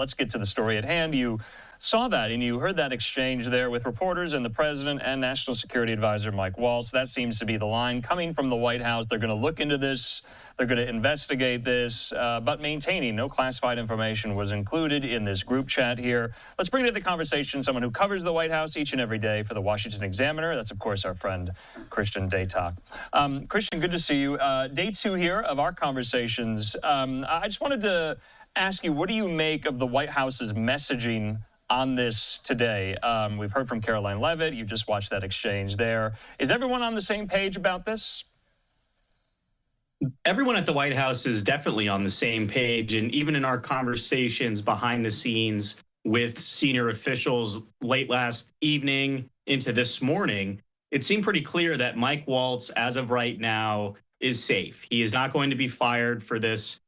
let's get to the story at hand. You saw that and you heard that exchange there with reporters and the president and National Security Advisor Mike Waltz. That seems to be the line coming from the White House. They're going to look into this. They're going to investigate this, but maintaining no classified information was included in this group chat here. Let's bring to the conversation someone who covers the White House each and every day for the Washington Examiner. That's, of course, our friend Christian Datoc. Christian, good to see you. Day two here of our conversations. I just wanted to ask you, what do you make of the White House's messaging on this today? We've heard from Caroline Leavitt. You just watched that exchange there. Is everyone on the same page about this? Everyone at the White House is definitely on the same page. And even in our conversations behind the scenes with senior officials late last evening into this morning, it seemed pretty clear that Mike Waltz, as of right now, is safe. He is not going to be fired for this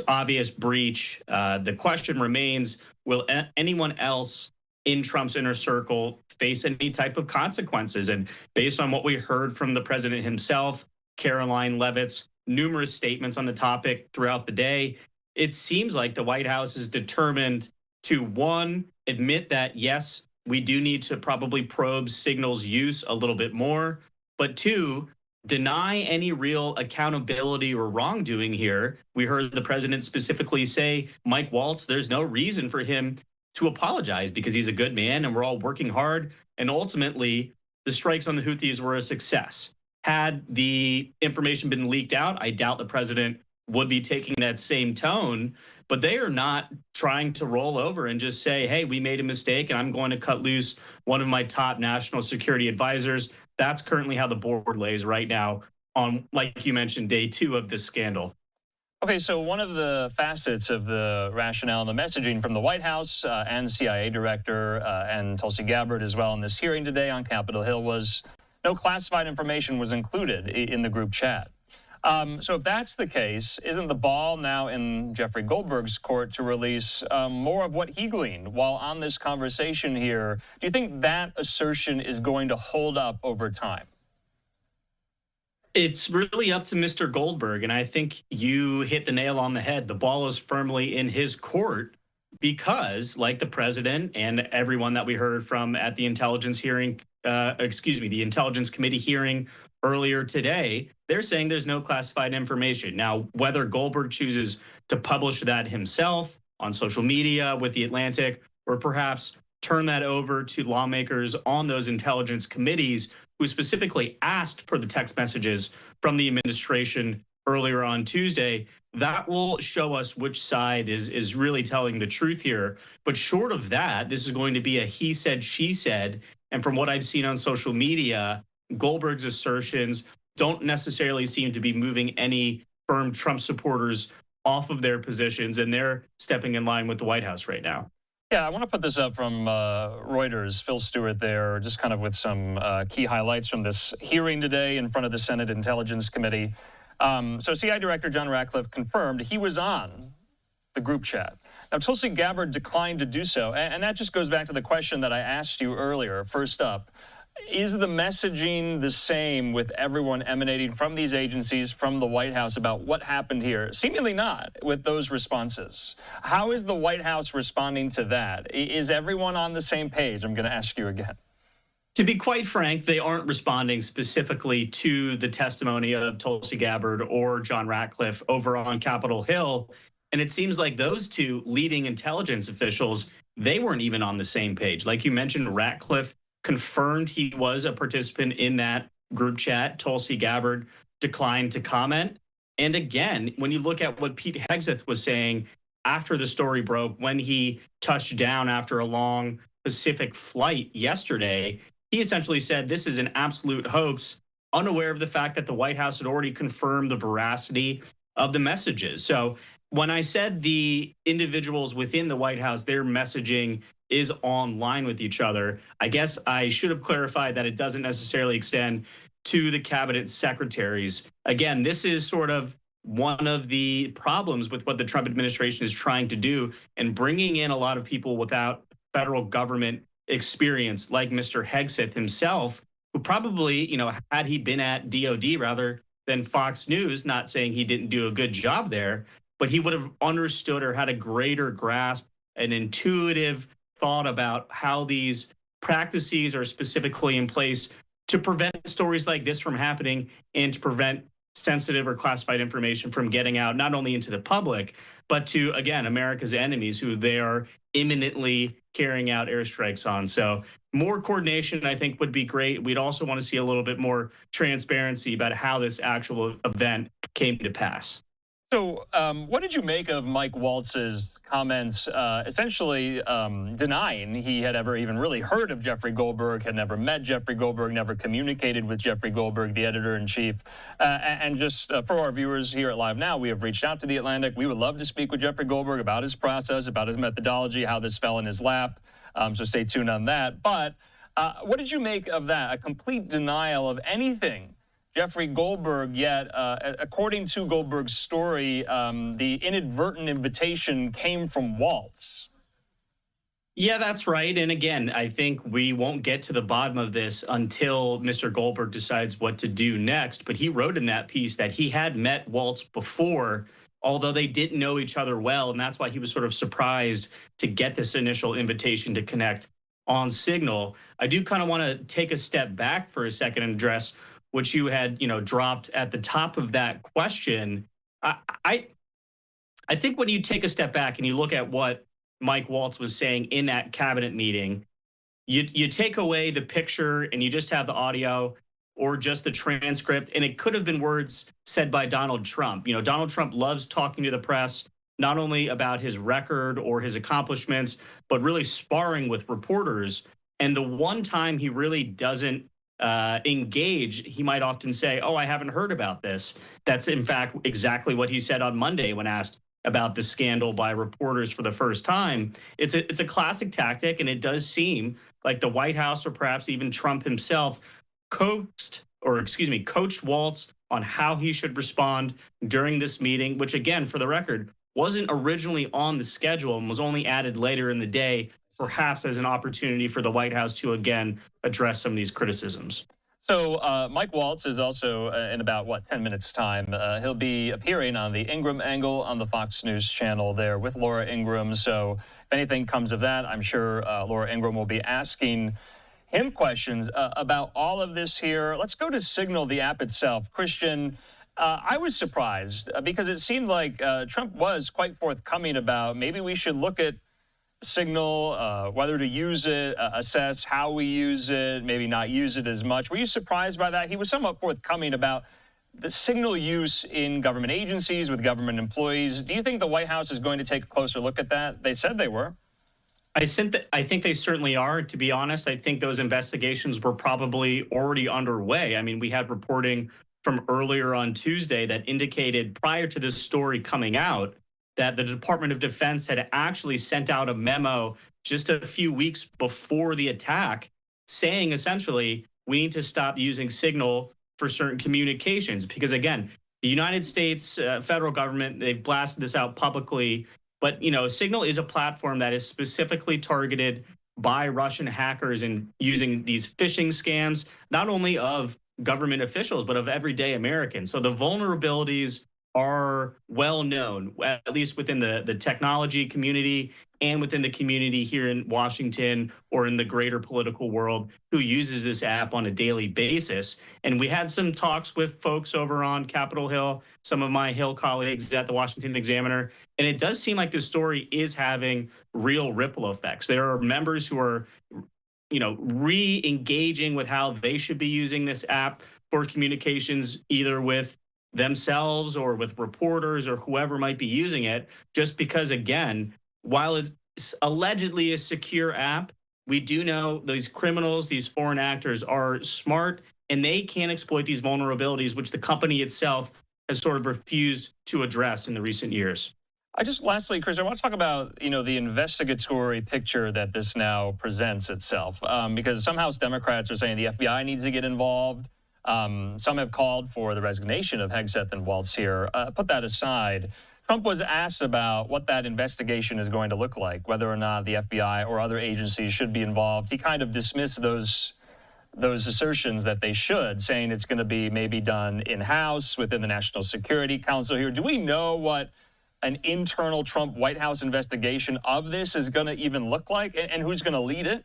obvious breach. The question remains, will anyone else in Trump's inner circle face any type of consequences? And based on what we heard from the president himself, Caroline Leavitt's numerous statements on the topic throughout the day, it seems like the White House is determined to, one, admit that, yes, we do need to probably probe signals use a little bit more, but two, deny any real accountability or wrongdoing here. We heard the president specifically say, Mike Waltz, there's no reason for him to apologize because he's a good man and we're all working hard. And ultimately, the strikes on the Houthis were a success. Had the information been leaked out, I doubt the president would be taking that same tone, but they are not trying to roll over and just say, hey, we made a mistake and I'm going to cut loose one of my top national security advisors. That's currently how the board lays right now on, like you mentioned, day two of this scandal. Okay, so one of the facets of the rationale and the messaging from the White House and CIA director and Tulsi Gabbard as well in this hearing today on Capitol Hill was no classified information was included in the group chat. So if that's the case, isn't the ball now in Jeffrey Goldberg's court to release more of what he gleaned while on this conversation here? Do you think that assertion is going to hold up over time? It's really up to Mr. Goldberg, and I think you hit the nail on the head. The ball is firmly in his court because, like the president and everyone that we heard from at the intelligence hearing, the Intelligence Committee hearing earlier today, they're saying there's no classified information. Now, whether Goldberg chooses to publish that himself on social media with The Atlantic, or perhaps turn that over to lawmakers on those intelligence committees who specifically asked for the text messages from the administration earlier on Tuesday, that will show us which side is really telling the truth here. But short of that, this is going to be a he said, she said. And from what I've seen on social media, Goldberg's assertions don't necessarily seem to be moving any firm Trump supporters off of their positions, and they're stepping in line with the White House right now. Yeah, I want to put this up from Reuters, Phil Stewart there, just kind of with some key highlights from this hearing today in front of the Senate Intelligence Committee. So CIA Director John Ratcliffe confirmed he was on the group chat. Now, Tulsi Gabbard declined to do so, and that just goes back to the question that I asked you earlier. First up, is the messaging the same with everyone emanating from these agencies, from the White House, about what happened here? Seemingly not with those responses. How is the White House responding to that? Is everyone on the same page? I'm going to ask you again. To be quite frank, they aren't responding specifically to the testimony of Tulsi Gabbard or John Ratcliffe over on Capitol Hill. And it seems like those two leading intelligence officials, they weren't even on the same page. Like you mentioned, Ratcliffe confirmed he was a participant in that group chat. Tulsi Gabbard declined to comment. And again, when you look at what Pete Hegseth was saying after the story broke, when he touched down after a long Pacific flight yesterday, he essentially said this is an absolute hoax, unaware of the fact that the White House had already confirmed the veracity of the messages. So when I said the individuals within the White House, their messaging is online with each other, I guess I should have clarified that it doesn't necessarily extend to the cabinet secretaries. Again, this is sort of one of the problems with what the Trump administration is trying to do, and bringing in a lot of people without federal government experience, like Mr. Hegseth himself, who probably, had he been at DOD rather than Fox News, not saying he didn't do a good job there, but he would have understood or had a greater grasp an intuitive thought about how these practices are specifically in place to prevent stories like this from happening and to prevent sensitive or classified information from getting out, not only into the public, but to, again, America's enemies who they are imminently carrying out airstrikes on. So more coordination, I think, would be great. We'd also want to see a little bit more transparency about how this actual event came to pass. So, what did you make of Mike Waltz's comments, essentially denying he had ever even really heard of Jeffrey Goldberg, had never met Jeffrey Goldberg, never communicated with Jeffrey Goldberg, the editor-in-chief? And just for our viewers here at Live Now, we have reached out to The Atlantic. We would love to speak with Jeffrey Goldberg about his process, about his methodology, how this fell in his lap. So stay tuned on that. But what did you make of that? A complete denial of anything Jeffrey Goldberg, yet, according to Goldberg's story, the inadvertent invitation came from Waltz. Yeah, that's right. And again, I think we won't get to the bottom of this until Mr. Goldberg decides what to do next. But he wrote in that piece that he had met Waltz before, although they didn't know each other well. And that's why he was sort of surprised to get this initial invitation to connect on Signal. I do kind of want to take a step back for a second and address which you had, dropped at the top of that question. I think when you take a step back and you look at what Mike Waltz was saying in that cabinet meeting, you take away the picture and you just have the audio or just the transcript, and it could have been words said by Donald Trump. Donald Trump loves talking to the press, not only about his record or his accomplishments, but really sparring with reporters. And the one time he really doesn't engage, he might often say, "Oh, I haven't heard about this." That's in fact exactly what he said on Monday when asked about the scandal by reporters for the first time. It's a classic tactic, and it does seem like the White House or perhaps even Trump himself coached Waltz on how he should respond during this meeting, which again, for the record, wasn't originally on the schedule and was only added later in the day, perhaps as an opportunity for the White House to, again, address some of these criticisms. So Mike Waltz is also in about, 10 minutes' time. He'll be appearing on the Ingram Angle on the Fox News channel there with Laura Ingram. So if anything comes of that, I'm sure Laura Ingram will be asking him questions about all of this here. Let's go to Signal, the app itself. Christian, I was surprised because it seemed like Trump was quite forthcoming about maybe we should look at Signal, whether to use it, assess how we use it, maybe not use it as much. Were you surprised by that? He was somewhat forthcoming about the Signal use in government agencies with government employees. Do you think the White House is going to take a closer look at that? They said they were. I think they certainly are. To be honest, I think those investigations were probably already underway. I mean, we had reporting from earlier on Tuesday that indicated prior to this story coming out that the Department of Defense had actually sent out a memo just a few weeks before the attack saying essentially we need to stop using Signal for certain communications because, again, the United States federal government, they've blasted this out publicly, but, Signal is a platform that is specifically targeted by Russian hackers and using these phishing scams, not only of government officials, but of everyday Americans. So the vulnerabilities are well known, at least within the technology community and within the community here in Washington or in the greater political world who uses this app on a daily basis. And we had some talks with folks over on Capitol Hill, some of my Hill colleagues at the Washington Examiner, and it does seem like this story is having real ripple effects. There are members who are re-engaging with how they should be using this app for communications, either with themselves or with reporters or whoever might be using it, just because, again, while it's allegedly a secure app, we do know these criminals, these foreign actors are smart and they can exploit these vulnerabilities, which the company itself has sort of refused to address in the recent years. Lastly, Chris, I want to talk about, the investigatory picture that this now presents itself, because some House Democrats are saying the FBI needs to get involved. Some have called for the resignation of Hegseth and Waltz here. Put that aside. Trump was asked about what that investigation is going to look like, whether or not the FBI or other agencies should be involved. He kind of dismissed those assertions that they should, saying it's going to be maybe done in-house within the National Security Council here. Do we know what an internal Trump White House investigation of this is going to even look like, and who's going to lead it?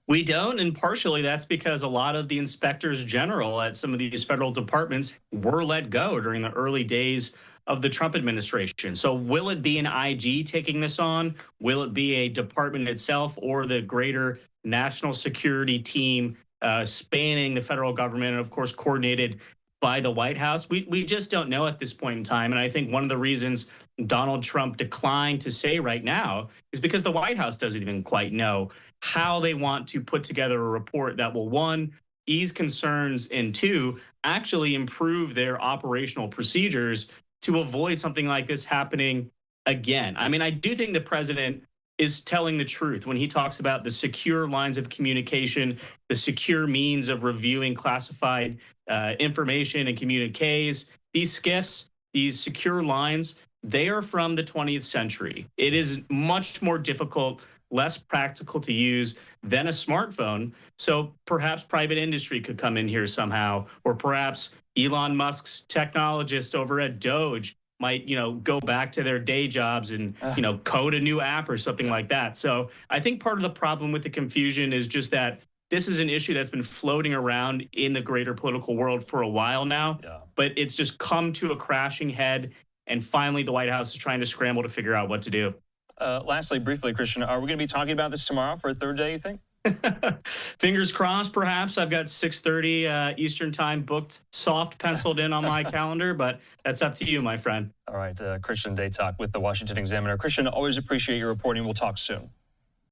We don't, and partially that's because a lot of the inspectors general at some of these federal departments were let go during the early days of the Trump administration. So will it be an IG taking this on? Will it be a department itself or the greater national security team spanning the federal government and, of course, coordinated by the White House? We just don't know at this point in time. And I think one of the reasons Donald Trump declined to say right now is because the White House doesn't even quite know how they want to put together a report that will, one, ease concerns, and two, actually improve their operational procedures to avoid something like this happening again. I mean, I do think the president is telling the truth when he talks about the secure lines of communication, the secure means of reviewing classified information and communiques. These SCIFs, these secure lines, they are from the 20th century. It is much more difficult, less practical to use than a smartphone. So perhaps private industry could come in here somehow, or perhaps Elon Musk's technologist over at Doge might, go back to their day jobs and, code a new app or something like that. So I think part of the problem with the confusion is just that this is an issue that's been floating around in the greater political world for a while now, but it's just come to a crashing head. And finally, the White House is trying to scramble to figure out what to do. Lastly, briefly, Christian, are we going to be talking about this tomorrow for a third day, you think? Fingers crossed, perhaps. I've got 6:30 Eastern time booked, soft penciled in on my calendar, but that's up to you, my friend. All right, Christian Datoc with the Washington Examiner. Christian, always appreciate your reporting. We'll talk soon.